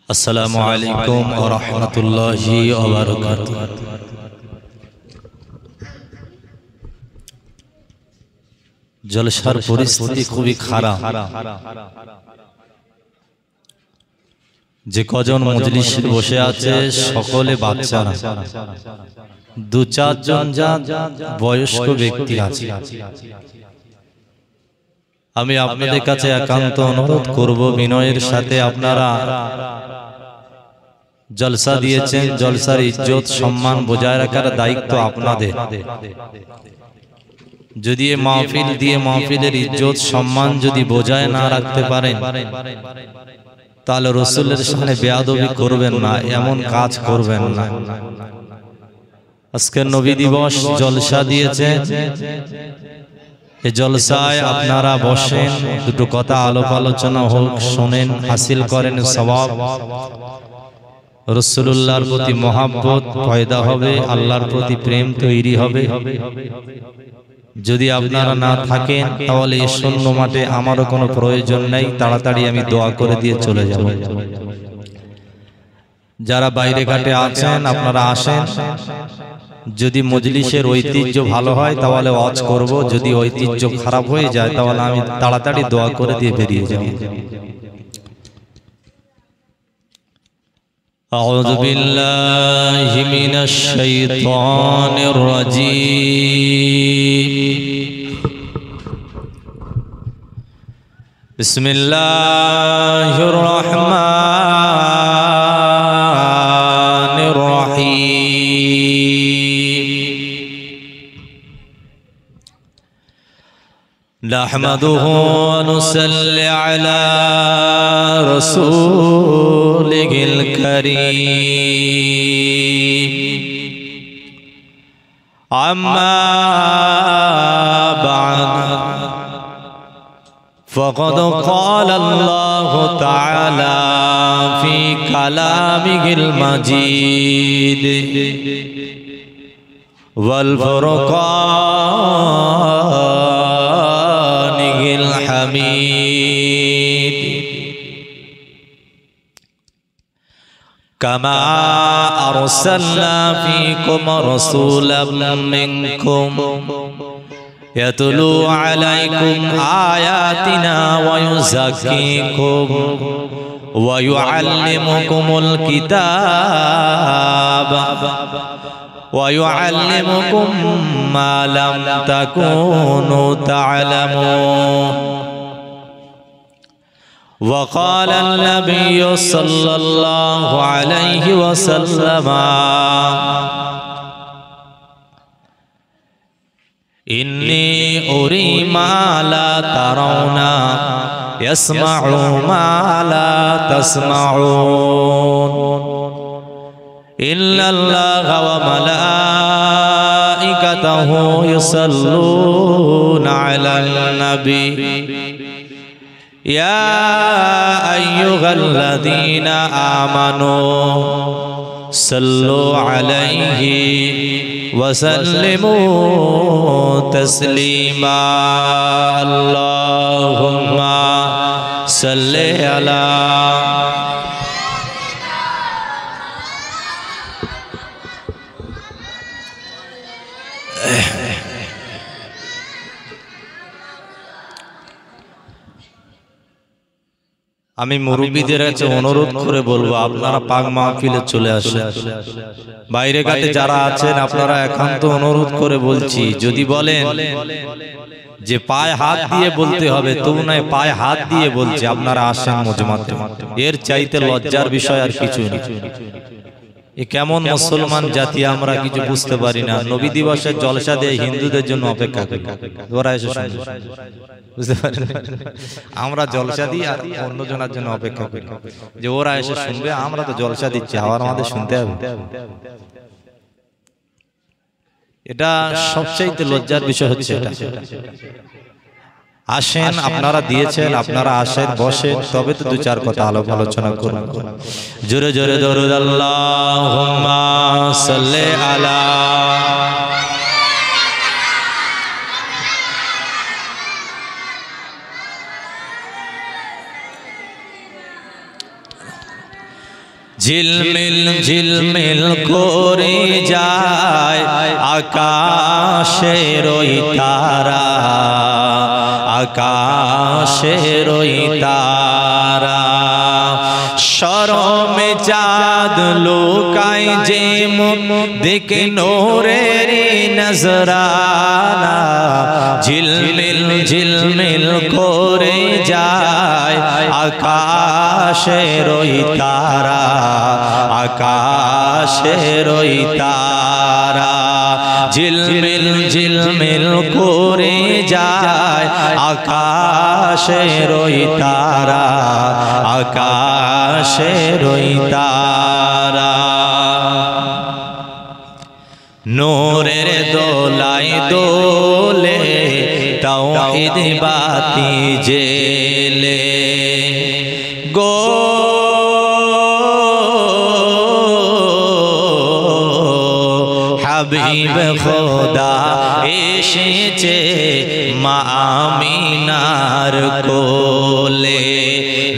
আসসালামু আলাইকুম ওয়া রাহমাতুল্লাহি ওয়া বারাকাতুহু। জলসার পরিস্থিতি খুবই খারাপ। যে কজন মজলিসে বসে আছে সকলে বাচ্চারা, দু চারজন যা বয়স্ক ব্যক্তি আছে। আমি আপনাদের কাছে একান্ত অনুরোধ করব, বিনয়ের সাথে আপনারা জলসা দিয়েছেন, জলসার ইজ্জত সম্মান বজায় রাখার দায়িত্ব আপনাদের। যদি এই মাহফিল দিয়ে মাহফিলের ইজ্জত সম্মান যদি বজায় না রাখতে পারেন, তাহলে রাসূলের সামনে বেয়াদবি করবেন না, এমন কাজ করবেন না। আজকে নবী দিবস জলসা দিয়েছে, এই জলসায় আপনারা বসেন, দুটো কথা আলাপ আলোচনা হোক, শোনেন, হাসিল করেন সওয়াব। রাসূলুল্লাহর প্রতি মহব্বত পয়দা হবে, আল্লাহর প্রতি প্রেম তৈরি হবে। যদি আপনারা না থাকেন তাহলে এই শূন্য মাঠে আমারও কোনো প্রয়োজন নেই, তাড়াতাড়ি আমি দোয়া করে দিয়ে চলে যাব। যারা বাইরে ঘাটে আছেন আপনারা আসেন। যদি মজলিসের ঐতিহ্য ভালো হয় তাহলে ওয়াজ করব, যদি ঐতিহ্য খারাপ হয়ে যায় তাহলে আমি তাড়াতাড়ি দোয়া করে দিয়ে বেরিয়ে যাব। أعوذ بالله من الشيطان الرجيم. بسم الله الرحمن الرحيم. نحمده ونصلي على رسوله الكريم. أما بعد، فقد قال الله تعالى في كلامه المجيد والفرقان الحميد: كما أرسلنا فيكم رسولا منكم يتلو عليكم آياتنا ويزكيكم ويعلمكم الكتاب ويعلمكم ما لم تكونوا تعلمون. وقال النبي صلى الله عليه وسلم: إني أري ما لا ترون، يسمع ما لا تسمعون، إن الله وملائكته يصلون على النبي يا أيها الذين آمنوا صلوا عليه وسلموا تسليما. اللهم صل على আমি মুরব্বীদের কাছে অনুরোধ করে বলবো, আপনারা পাক মাহফিলে চলে আসেন। বাইরে ঘাটে যারা আছেন আপনারা একান্ত অনুরোধ করে বলছি, যদি বলেন যে পায়ে হাত দিয়ে বলতে হবে, তবু নয় পায়ে হাত দিয়ে বলছে, আপনারা আসেন মজমাতে। এর চাইতে লজ্জার বিষয় আর কিছু নেই। এ কেমন মুসলমান জাতি আমরা কিছু বুঝতে পারি না। নবী দিবসের জলসা দিয়ে হিন্দুদের জন্য অপেক্ষা করি, ওরা এসে শুনবে, বুঝতে পারেন? আমরা জলসা দিই আর অন্যজনের জন্য অপেক্ষা করি যে ওরা এসে শুনবে। আমরা তো জলসা দিচ্ছি, আবার আমাদের শুনতে হবে। এটা সবচাইতে লজ্জার বিষয় হচ্ছে এটা। আসেন, আপনারা দিয়েছেন, আপনারা আসেন, বসেন, তবে তো দু চার কথা আলাপ আলোচনা করুন। জোরে জোরে দরুদ আল্লাহুম্মা সাল্লি আলা ঝিলমিল ঝিলমিল করে যায় আকাশের ওই তারা, আকাশের ওই তারা। শরমে চাঁদ লুকায় যে মুখ দেখে নূরের নজরানা, ঝিলমিল ঝিলমিল করে যায় আকাশের ওই তারা, আকাশের ওই তারা। ঝিলমিল ঝিলমিল করে যায় আকাশের ওই তারা, আকাশের ওই তারা। নূরের দোলায় দোলে তাওহীদ বাতি জেলে গো, হাবিব খোদা এসেছে মা আমিনার কোলে।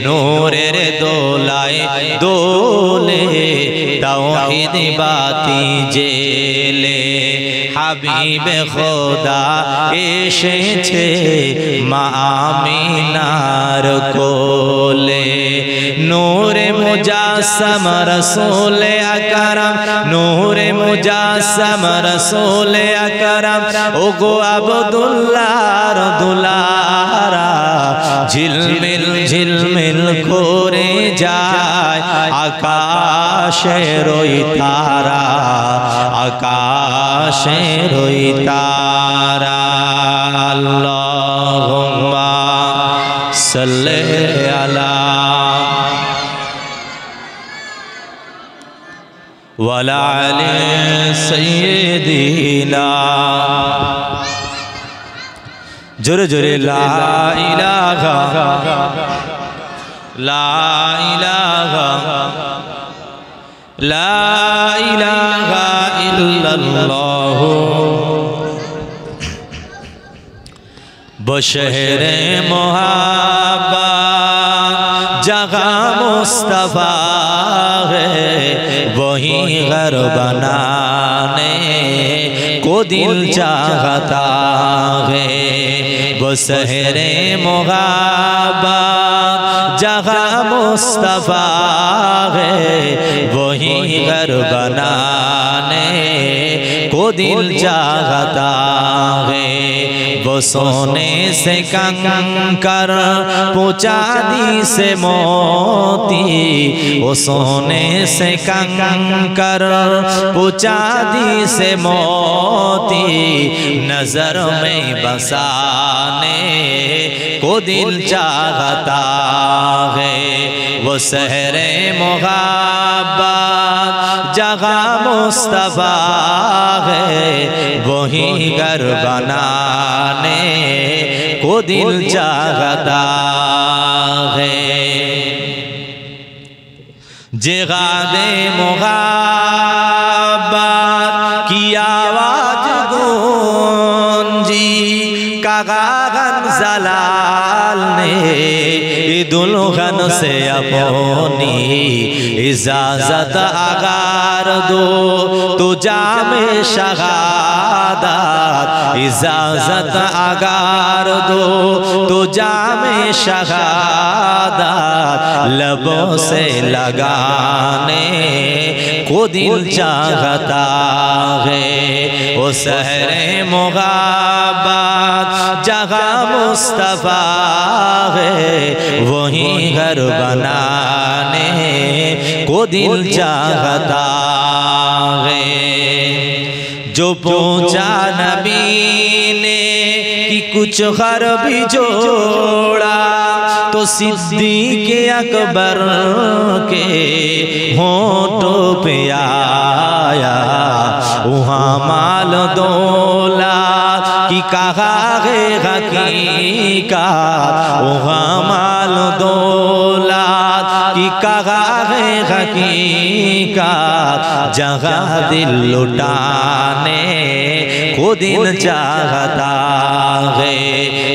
নূরের দোলায় দোলে তাওহীদ বাতি জেলে, হাবিব খোদা এসেছে মা আমিনার কোলে। নূরে মুজাসসাম রসূল আকরাম, নূরে মুজাসসাম রসূল আকরাম, ওগো আব্দুল্লাহর দুলারা। ঝিলমিল ঝিলমিল করে যায় আকাশের ওই তারা, আকাশের ওই তারা। আল্লাহুম্মা সাল্লি আলা ওয়ালা আলি সাইয়্যিদিনা। জোরে জোরে লা ইলাহা লা ইলাহা লা ইলাহা ইল্লাল্লাহ। বশহরে मोहब्बत जहाँ मुस्तफा है, वही घर बनाने को दिल चाहता है। बशहरे मोहब्बत जहाँ मुस्तफा है, वही घर बनाने को दिल चाहता है। वो सोने से कंकर पूछा दी से मोती, वो सोने से कंकर पूछा दी से मोती, नजर में बसाने को दिल चाहता है। वो सहरे मोहब्बत जहाँ मुस्तफा है, वही घर बनाने को दिल चाहता है। जिगादे मोहब्बत की आवाज गूंजी, कागान जलाल ने दुल्हन से अपनी इजाजत अगार दो, तो जामे शहादत इजाजत अगार दो, तो जामे शहादत लबों से लगाने को दिल चाहता है। वो सहरे मोहब्बत जहाँ मुस्तफा है, वही घर बनाने को दिल चाहता है। जो पूछा नबी ने कि कुछ घर भी जोड़ा, तो सिद्दीक़ अकबर के होठों पे आया वहाँ माल दौलत की कहा है हकीकत, वहाँ माल दौलत की कहा है हकीकत जहाँ दिल लुटाने को दिन चाहता है,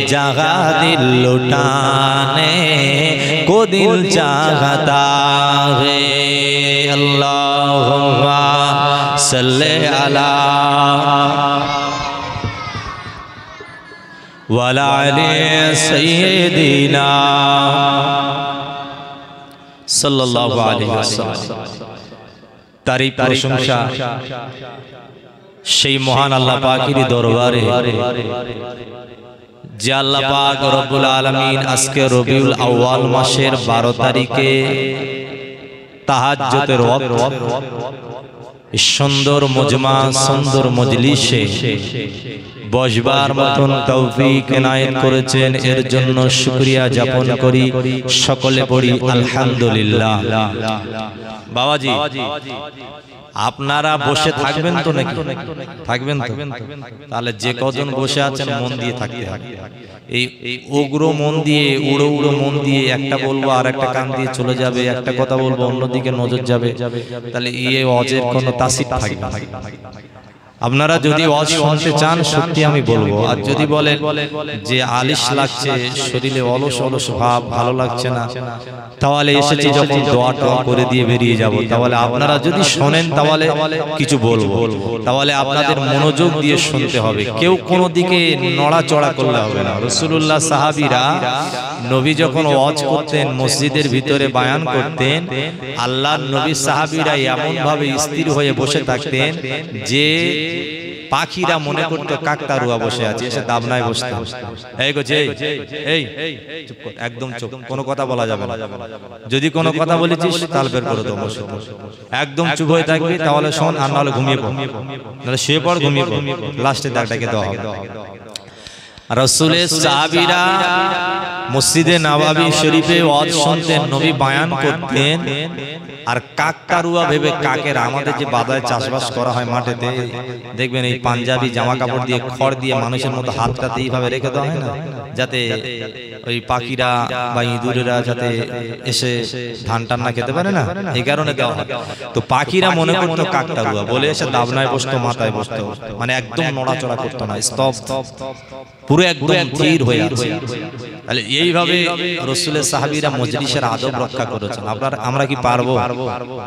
जहाँ दिल लुटाने को दिल चाहता है। अल्लाहुम्मा सल्ले अला वाला अली सय्यिदिना सल्लल्लाहु अलैहि वसल्लम। तारीफ प्रशंसा সেই মহান আল্লাহ পাকের দরবারে যে আল্লাহ পাক রব্বুল আলামিন আজকে রবিউল আউয়াল মাসের 12 তারিখে তাহাজ্জুদের ওয়াক্ত সুন্দর মজমা সুন্দর মজলিসে বসবার মতন তৌফিক এনায়েত করেছেন, এর জন্য শুকরিয়া জ্ঞাপন করি। সকলে পড়ি আলহামদুলিল্লাহ। বাবাজি আপনারা বসে থাকবেন তো নাকি? থাকবেন তো? তাহলে যে কজন বসে আছেন মন দিয়ে থাকতে হবে। এই উগ্র মন দিয়ে উড়ো উড়ো মন দিয়ে একটা বলবো আর একটা কান দিয়ে চলে যাবে, একটা কথা বলবো অন্যদিকে নজর যাবে, তাহলে এই ওয়াজের কোনো তাসির থাকবে না। আপনারা যদি ওয়াজ শুনতে চান সত্যি আমি বলবো, আর যদি বলেন যে আলিশ লাগছে, শরীরে অলস অলস ভাব, ভালো লাগছে না, তাহলে এসেছি যখন দোয়াটা করে দিয়ে বেরিয়ে যাব। তাহলে আপনারা যদি শোনেন তাহলে কিছু বলবো, তাহলে আপনাদের মনোযোগ দিয়ে শুনতে হবে, কেউ কোনো দিকে নড়াচড়া করলে হবে না। রাসূলুল্লাহ সাহাবীরা নবী যখন ওয়াজ করতেন, মসজিদের ভিতরে বায়ান করতেন, আল্লাহর নবী সাহাবীরা এমন ভাবে স্থির হয়ে বসে থাকতেন যে পাখিরা মনে করতো কাকতারুয়া বসে আছে, এসে দাবনায় বসতো। এই গো যে এই চুপ কর, একদম চুপ, কোনো কথা বলা যাবে না। যদি কোনো কথা বলেছিস তাল বের করে দেবো, একদম চুপ হয়ে থাকবি, তাহলে শোন, আর নাহলে ঘুমিয়ে পড়, নাহলে শুয়ে পড়, ঘুমিয়ে পড়, লাস্টে দাগটাকে দেওয়া হবে। রাসূলের সাহাবীরা মসজিদে নববী শরীফে ওয়াজ শুনতেন, নবী বায়ান করতেন, আর কাকতারুয়া ভেবে কাকের, আমাদের যে বাদায় চাষবাস করা হয় মাঠেতে, দেখবেন এই পাঞ্জাবি জামা কাপড় দিয়ে খড় দিয়ে মানুষের মতো হাতটাতে এইভাবে রেখে দেওয়া হয় না, যাতে ওই পাখিরা বা ইঁদুরেরা যাতে এসে ধান টান না খেতে পারে না, এই কারণে দেওয়া হয়। তো পাখিরা মনে করতো কাকতারুয়া বলে এসে দাবনায় বসতো, মাথায় বসতো, মানে একদম নড়াচড়া করতো না, স্তব্ধ, পুরো একদম স্থির হয়ে আছে। তাহলে এইভাবে রাসূলের সাহাবীরা মজলিসের আদব রক্ষা করেছেন। আমরা কি পারবো?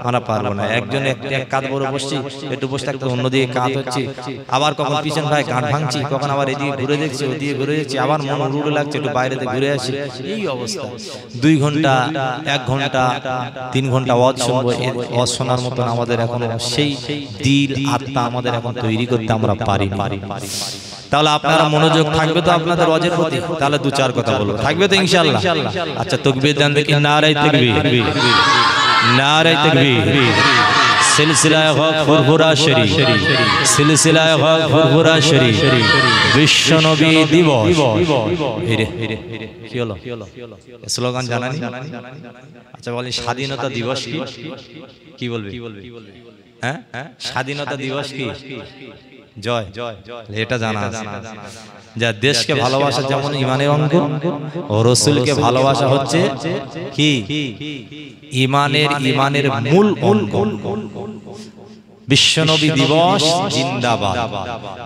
আমরা পারবো না। একজন এক কাঁধ বড় বসছি, একটু বসে থাকতে অন্যদিকে কাঁধ হচ্ছে, আবার কখন পিছন ভাই গাঁট ভাঙছি, কখন আবার এদিকে ঘুরে দেখছি, ওদিকে ঘুরে দেখছি, আবার মন উড়ে লাগছে, একটু বাইরেতে ঘুরে আসি, এই অবস্থা। 2 ঘন্টা 1 ঘন্টা 3 ঘন্টা ওয়াজ শুনবো, ওয়াজ শোনার মতন আমাদের এখন সেই দিল আত্মা আমাদের এখন তৈরি করতে আমরা পারি না। তাহলে আপনারা মনোযোগ থাকবে তো আপনাদের ওয়াজের প্রতি? তাহলে 2-4 কথা বলবো, থাকবে তো ইনশাআল্লাহ? আচ্ছা তাকবীর দেন দেখি, নারে তাকবীর, নারে তাকবীর। সিলসিলায়ে হক ফুরফুরা শরীফ, সিলসিলায়ে হক ফুরফুরা শরীফ, বিশ্ব নবী দিবস। কি হলো স্লোগান জানানি? আচ্ছা বলি স্বাধীনতা দিবস কি? কি বলবি? হ্যাঁ, স্বাধীনতা দিবস কি? জয়, এটা জানা আছে। যা দেশকে ভালোবাসা যেমন ইমানের অঙ্গ, ও রাসূলকে ভালোবাসা হচ্ছে কি? ইমানের মূল অঙ্গ। বিশ্বনবী দিবস জিন্দাবাদ,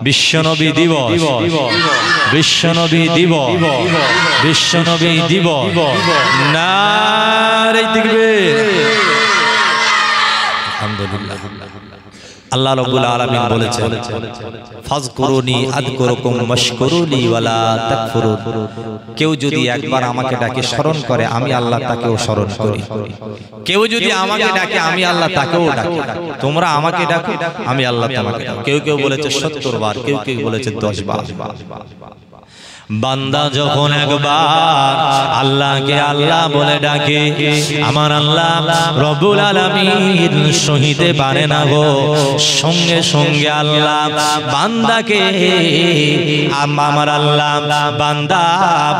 বিশ্বনবী দিবস, বিশ্বনবী দিবস, বিশ্বনবী দিবস, নারে তাকবীর। আলহামদুলিল্লাহ। আল্লাহ রাব্বুল আলামিন বলেছেন, ফাযকুরুনি আযকুরুকুম ওয়াশকুরুলি ওয়ালা তাকফুরুন। কেউ যদি একবার আমাকে ডাকে স্মরণ করে, আমি আল্লাহ তাকেও স্মরণ করি। কেউ যদি আমাকে ডাকে, আমি আল্লাহ তাকেও ডাকি। তোমরা আমাকে ডাকো, আমি আল্লাহ তোমাকে ডাকি। কেউ কেউ বলেছে 70 বার, কেউ কেউ বলেছে 10 বার। বান্দা যখন একবার আল্লাহকে আল্লাহ বলে ডাকে, আমার আল্লাহ রব্বুল আলামিন সহিতে পারে না গো, সঙ্গে সঙ্গে আল্লাহ বান্দাকে, আমার আল্লাহ বান্দা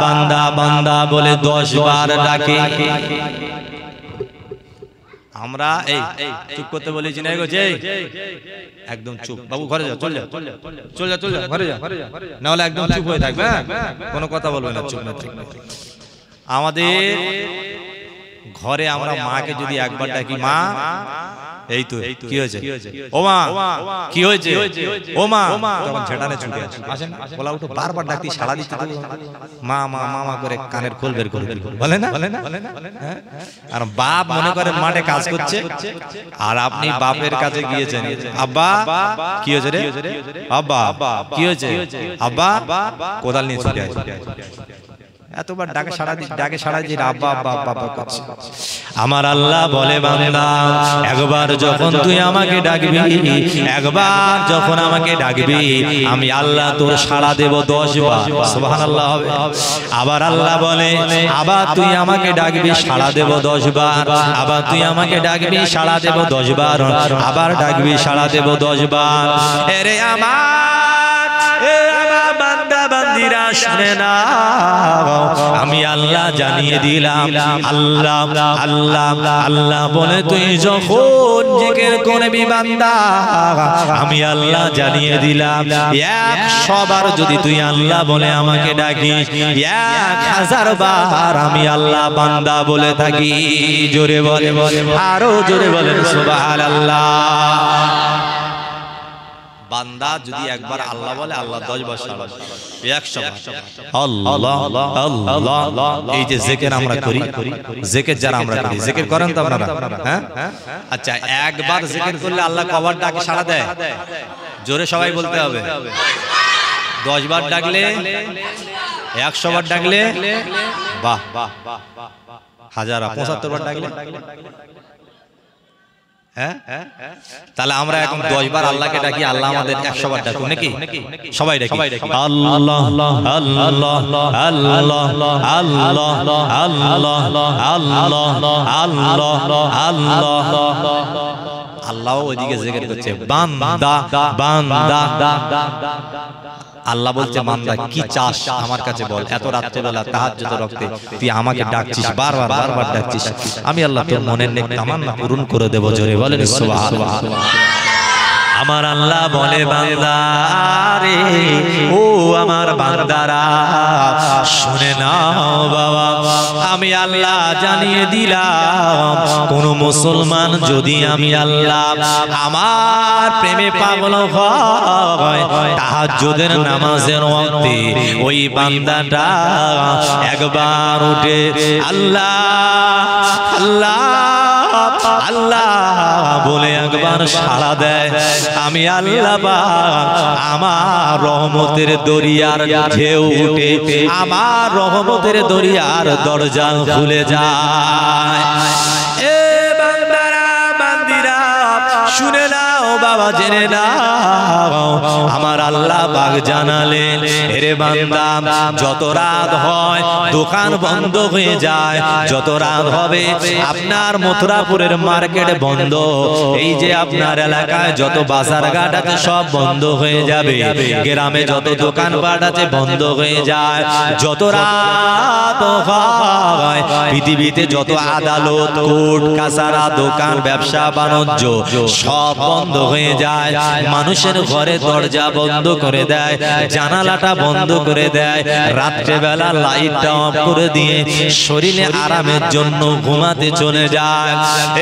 বান্দা বান্দা বলে 10 বার ডাকে। আমরা এই চুপ করতে বলেছি না গো, যে একদম চুপ, বাবু ঘরে যাও, চল যা, চল যা, চল যা, ঘরে যা, না হলে একদম চুপ হয়ে থাকবে, কোনো কথা বলবে না, চুপ না। আমাদের ঘরে আমরা মাকে যদি একবার ডাকি, মা এই তো কি হয়েছে, ও মা কি হয়েছে, ও মা, তখন ছেটানে ছুটে আসেন, বলা উঠো, বারবার ডাকতে সাড়া দিতে মা মা মা করে কানের খোল বের করে দিল, বলে না? আর বাপ মনে করেন মাঠে কাজ করছে, আর আপনি বাপের কাছে গিয়েছেন, আব্বা কি হয়েছে রে, আব্বা কি হয়েছে, আব্বা কোদাল নিয়ে ছুটে আসে, এতবার ডাকে সাড়া দিয়ে আব্বা আব্বা আব্বা করছে। আমার আল্লাহ বলে, বান্দা একবার যখন তুই আমাকে ডাকবি, একবার যখন আমাকে ডাকবি, আমি আল্লাহ তোর সাড়া দেব 10 বার, সুবহানাল্লাহ হবে। আবার আল্লাহ বলে, আবার তুই আমাকে ডাকবি, সাড়া দেব 10 বার, আবার তুই আমাকে ডাকবি, সাড়া দেব 10 বার, আবার ডাকবি, সাড়া দেব 10 বার। এরে আমার বান্দা বান্দিরা শুনে না, আমি আল্লাহ জানিয়ে দিলাম, আল্লাহ আল্লাহ আল্লাহ বলে তুই যখন জিকির করবি বান্দা, আমি আল্লাহ জানিয়ে দিলাম 100 বার যদি তুই আল্লাহ বলে আমাকে ডাকিস, 1000 বার আমি আল্লাহ বান্দা বলে থাকি। জোরে বলে, আরো জোরে বলেন সুবহানাল্লাহ। বান্দা যদি একবার আল্লাহ বলে, আল্লাহ 10 বার সাড়া দেয়, 100 আল্লাহ আল্লাহ। এই যে জিকির আমরা করি, জিকির যারা আমরা করি, জিকির করেন তো আপনারা? হ্যাঁ, আচ্ছা, একবার জিকির করলে আল্লাহ কবার ডাকে সাড়া দেয়? জোরে সবাই বলতে হবে। 10 বার ডাকলে, 100 বার ডাকলে, বাহ, 1000 75 বার ডাকলে, তাহলে আমরা এখন 10 বার আল্লাহকে ডাকি, আল্লাহ আমাদের 100 বার ডাকুন নাকি? সবাই ডাকি আল্লাহ আল্লাহ আল্লাহ আল্লাহ আল্লাহ আল্লাহ আল্লাহ। আল্লাহ ওইদিকে জিকির করছে, বান্দা বান্দা। আল্লাহ বলছে, বান্দা কি চাস আমার কাছে বল, এত রাত্রেবেলা তাহাজ্জুদের রক্তে তুই আমাকে ডাকছিস, বারবার বারবার ডাকছিস, আমি আল্লাহ তোর মনের নেক তামান্না পূরণ করে দেব। জোরে বলেন সুবহানাল্লাহ। আমার আল্লাহ বলে, বান্দা রে, ও আমার বান্দারা শুনে নাও বাবা, আমি আল্লাহ জানিয়ে দিলাম, কোন মুসলমান যদি আমি আল্লাহ আমার প্রেমে পাগল হয়, তাহাজ্জুদের নামাজের ওয়াক্তে ওই বান্দাটা একবার উঠে আল্লাহ আল্লাহ আল্লাহ বলে একবার সাড়া দেয়, আমি আল্লাহ আমার রহমতের দরিয়ার ঢেউ উঠে আমার রহমতের দরিয়ার দরজা খুলে যায়। এ বান্দারা বান্দিরা শুনে নাও বাবা, জেনে নাও, আমার আল্লাহ পাক জানালেন, এরে বান্দা যত রাত হয় দোকান বন্ধ হয়ে যায়, যত রাত হবে আপনার মথুরাপুরের মার্কেট বন্ধ, এই যে আপনার এলাকায় যত বাজার ঘাট আছে সব বন্ধ হয়ে যাবে, গ্রামে যত দোকানপাট আছে বন্ধ হয়ে যায়, যত রাত হয় পৃথিবীতে যত আদালত কোর্ট কাছারা দোকান ব্যবসা বাণিজ্য সব বন্ধ হয়ে যায়, মানুষের ঘরে দরজা বন্ধ করে দেয়, জানালাটা বন্ধ করে দেয়, রাত্রেবেলা লাইটটা অফ করে দিয়ে শরীরে আরামের জন্য ঘুমাতে চলে যায়।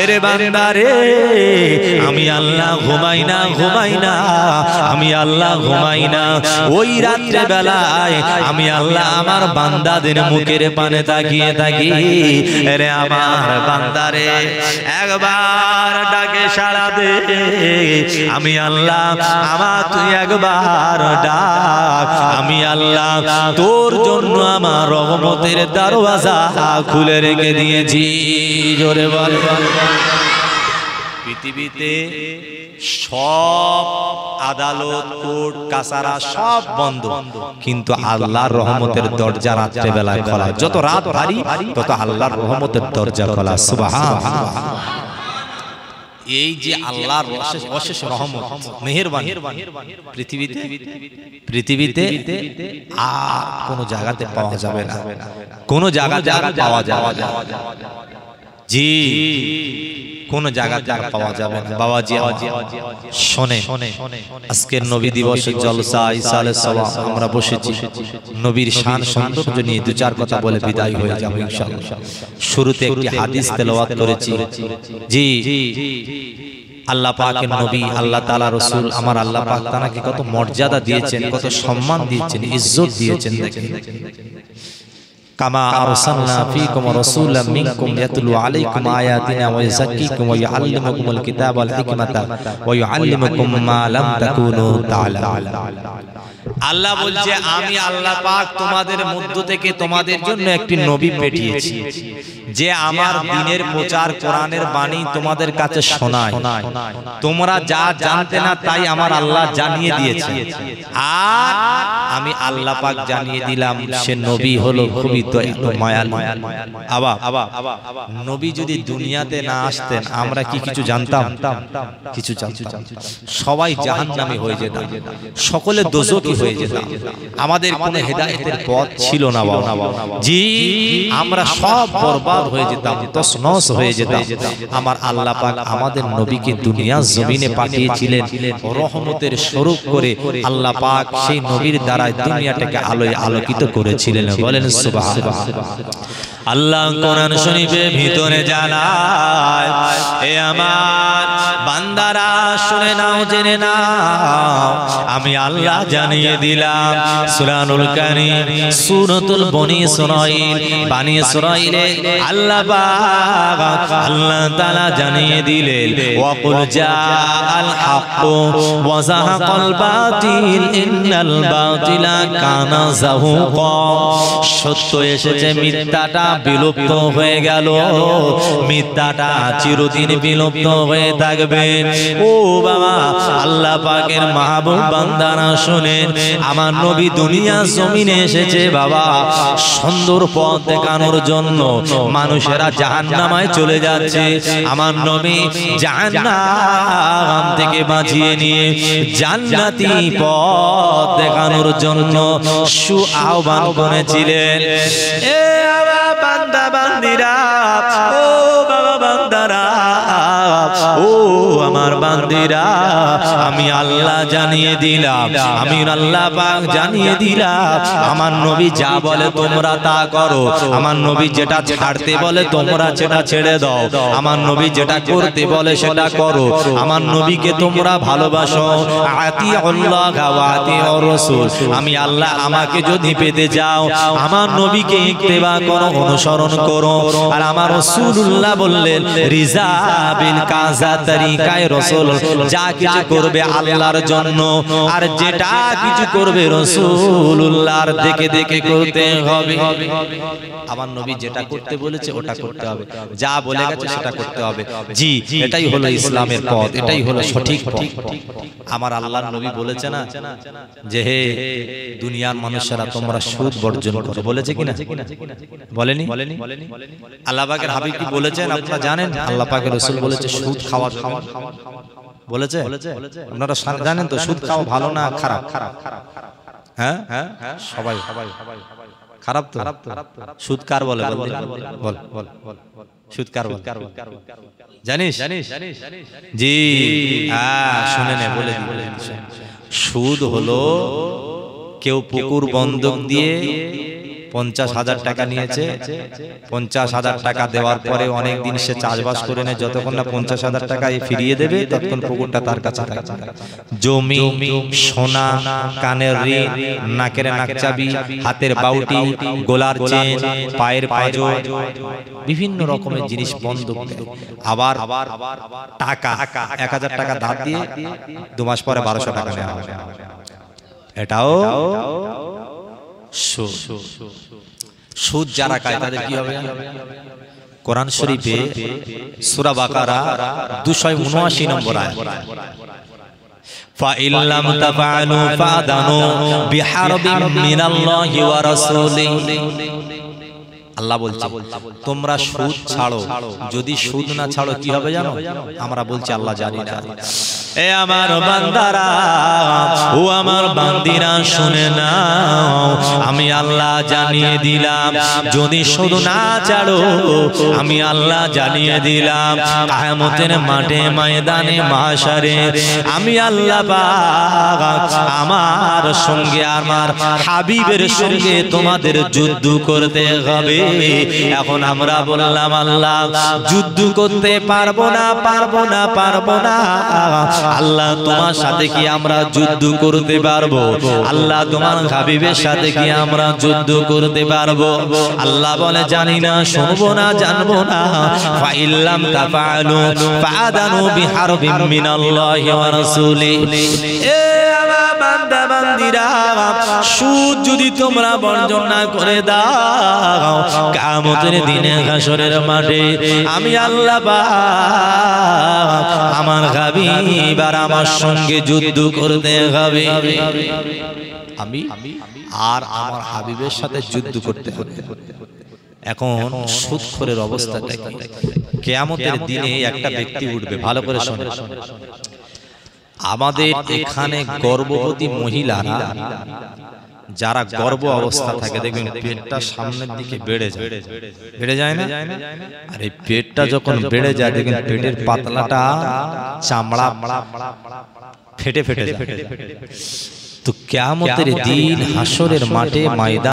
এরে বান্দা রে, আমি আল্লাহ ঘুমাই না, ঘুমাই না, আমি আল্লাহ ঘুমাই না, ওই রাত্রেবেলায় আমি আল্লাহ আমার বান্দাদের মুখের পানে তাকিয়ে থাকি। এরে আমার বান্দারে একবার ডাকে সাড়া দে, আমি আল্লাহ আমার তুই একবার ডাক, আমি আল্লাহ তোর জন্য আমার রহমতের দরওয়াজা খুলে রেখে দিয়েছি। জোরে বল। পৃথিবীতে সব আদালত কোর্ট কাছারা সব বন্ধ, কিন্তু আল্লাহর রহমতের দরজা রাত্রে বেলায় খোলা, যত রাত ভারী তত আল্লাহর রহমতের দরজা খোলা। সুবহানাল্লাহ। এই যে আল্লাহর অশেষ রহমত মেহেরবানি পৃথিবীতে আর কোন জায়গাতে পাওয়া যাবে না, কোন জায়গাতে আর পাওয়া যাবে না। জি কোন জায়গাতে আর পাওয়া যাবে না। বাবাজি শোনে, আজকের নবী দিবসের জলসা ঈসা আলাইহিস সালাম আমরা বসেছি নবীর শান সৌন্দর্য নিয়ে দু চার কথা বলে বিদায় হয়ে যাব ইনশাআল্লাহ। শুরুতে একটি হাদিস তেলাওয়াত করেছি। জি আল্লাহ পাকের নবী, আল্লাহ তাআলা রাসূল, আমার আল্লাহ পাক তাকে কত মর্যাদা দিয়েছেন, কত সম্মান দিয়েছেন, ইজ্জত দিয়েছেন। দেখেন কামা আরসালনা ফীকুম রাসূলাম মিনকুম ইয়াতলু আলাইকুম আয়াতিনা ওয়া ইউযাক্কিকুম ওয়া ইউআল্লিমুকুমুল কিতাবা ওয়াল হিকমাতা ওয়া ইউআল্লিমুকুম মা লাম তাকুনু তা'লামুন। আল্লাহ বলছে আমি আল্লাহ পাক তোমাদের মধ্য থেকে তোমাদের জন্য একটি নবী পাঠিয়েছি যে আমার দ্বীনের প্রচার, কোরআনের বাণী তোমাদের কাছে শোনায়। তোমরা যা জানতে না তাই আমার আল্লাহ জানিয়ে দিয়েছে, আর আমি আল্লাহ পাক জানিয়ে দিলাম সে নবী হলো খুবই দয়ালু মায়ালু। নবী যদি দুনিয়াতে না আসতেন আমরা কি কিছু জানতাম? কিছু জানতাম। সবাই জাহান্নামী হয়ে যেতাম, সকলে দোজখী হয়ে যেতাম, আমাদের কোনো হেদায়েতের পথ ছিল না বাবা। জি আমরা সব বরবাদ হয়ে যেতাম, তছনছ হয়ে যেতাম। আমার আল্লাহ পাক আমাদের নবীকে দুনিয়ার জমিনে পাঠিয়েছিলেন রহমতের স্বরূপ করে। আল্লাহ পাক সেই নবীর দ্বারা দুনিয়াটাকে আলোয় আলোকিত করেছিলেন। বলেন সুবহানাল্লাহ। আল্লাহ কোরআন শরীফে ভিতরে জানায়, এ আমার বান্দারা শুনে নাও, জেনে নাও, আমি আল্লাহ জানিয়ে দিলাম। সূরা নূর কারীম সূরাতুল বনী ইসরাঈল, বানী ইসরাঈলে আল্লাহ পাক আল্লাহ তাআলা জানিয়ে দিলেন, ওয়া কুল জাআল হাক্কু ওয়া যাহাকাল বাতিল ইন্নাল বাতিলা কানা যাহুকা। সত্য এসেছে, মিথ্যাটা বিলুপ্ত হয়ে গেল, মিথ্যাটা চিরদিন বিলুপ্ত হয়ে থাকবে। ও বাবা আল্লাহ পাকের মাহবুব বান্দারা শুনেন, আমার নবী দুনিয়া জমিনে এসেছে বাবা সুন্দর পথ দেখানোর জন্য। মানুষেরা জাহান্নামায় চলে যাচ্ছে, আমার নবী জাহান্নাম থেকে বাঁচিয়ে নিয়ে জান্নাতি পথ দেখানোর জন্য আহ্বান করেছিলেন। এ বান্দা বান্দিরা, ও বাবা বান্দারা, ও আমার বান্দিরা, আমি আল্লাহ জানিয়ে দিলাম, আমি আল্লাহ পাক জানিয়ে দিলাম, আমার নবী যা বলে তোমরা তা করো, আমার নবী যেটা ছাড়তে বলে তোমরা সেটা ছেড়ে দাও, আমার নবী যেটা করতে বলে সেটা করো, আমার নবীকে তোমরা ভালোবাসো। আতিউল্লাহ ওয়া আতিউর রাসূল, আমি আল্লাহ আমাকে যদি পেতে যাও আমার নবীকে ইত্তেবা করো, অনুসরণ করো। আর আমার রাসূলুল্লাহ বললেন রিজা বিল কাযা তরিকায় রাসূল, যা কিছু করবে আল্লাহর জন্য, আর যেটা কিছু করবে রাসূলুল্লাহর দেখে দেখে করতে হবে। আমার নবী যেটা করতে বলেছে ওটা করতে হবে, যা বলে গেছে সেটা করতে হবে। জি এটাই হলো ইসলামের পথ, এটাই হলো সঠিক পথ। আমার আল্লাহর নবী বলেছে না যে হে দুনিয়ার মানুষেরা তোমরা সুদ বর্জন করো, বলেছে কিনা? বলেনি? আল্লাহ পাকের হাবিব কি বলেছেন আপনারা জানেন? আল্লাহ পাকের রাসূল বলেছে সুদ খাওয়া বলেছে। আপনারা জানেন তো সুদ খাওয়া ভালো না খারাপ? হ্যাঁ সবাই খারাপ তো। সুদ কার বলে? বল সুদ কার বলে? জানিস? জি শুনে নে, বলে সুদ হলো কেউ পুকুর বন্ধক দিয়ে 50,000 টাকা নিয়েছে, 50,000 টাকা দেওয়ার পরে অনেকদিন সে চাষবাস করে নেয়, যতক্ষণ না 50,000 টাকা ফিরিয়ে দেবে ততক্ষণ পুকুরটা তার কাছে থাকে। জমি, সোনা, কানের রিং, নাকের নাকচাবি, হাতের বাউটি, গলার চেন, পায়ের পাঁজর, বিভিন্ন রকমের জিনিস বন্ধক দেয়। আবার টাকা 1,000 টাকা ধার দিয়ে 2 মাস পরে 1200 টাকা নেওয়া হবে, এটাও সুদ। যারা খায় তাদের কি হবে? কোরআন শরীফে সূরা বাকারা 279 নম্বর আয়াত, فَإِن لَّمْ تَفْعَلُوا فَأْذَنُوا بِحَرْبٍ مِّنَ اللَّهِ وَرَسُولِهِ। আল্লাহ বলছে তোমরা সুদ ছাড়ো, যদি সুদ না ছাড়ো কি হবে জানো? আমরা বলছি আল্লাহ জানি না। এ আমার বান্দারা ও আমার বান্দিরা শুনে নাও, আমি আল্লাহ জানিয়ে দিলাম যদি শুধু না ছাড়ো, আমি আল্লাহ জানিয়ে দিলাম কিয়ামতের মাঠে ময়দানে মাশারে আমি আল্লাহ পাক আমার সঙ্গে আমার হাবিবের সঙ্গে তোমাদের যুদ্ধ করতে হবে। এখন আমরা বললাম আল্লাহ যুদ্ধ করতে পারবো না, পারবো না, পারবো না। আল্লাহ তোমার সাথে কি আমরা যুদ্ধ করতে পারবো? আল্লাহ তোমার হাবিবের সাথে কি আমরা যুদ্ধ করতে পারবো? আল্লাহ বলে জানি না, শুনবো না, জানবো না। ফাইল্লাম তাফআলু ফাআদানু বিহারবিন মিনাল্লাহি ওয়া রাসূলিহি। এ আমার বান্দা বান্দিরা, সুদ যদি তোমরা বর্জন না করে দাও, কিয়ামতের দিনে হাসরের মাঠে আমি আল্লাহ পাক আমার হাবিব আর আমার সঙ্গে যুদ্ধ করতে হবে। আমি আর আমার হাবিবের সাথে যুদ্ধ করতে হবে। এখন সুদখোরের অবস্থাটা কি? কিয়ামতের দিনে একটা ব্যক্তি উঠবে, ভালো করে শুনুন। আমাদের এখানে গর্ভবতী মহিলারা যারা গর্ভ অবস্থা থাকে, দেখবেন পেটটা সামনের দিকে বেড়ে যায়, বেড়ে যায় না? আর এই পেটটা যখন বেড়ে যায়, দেখবেন পেটের পাতলাটা চামড়া ফেটে ফেটে যায়। তো কিয়ামতের দিন হাসরের মাঠে ময়দান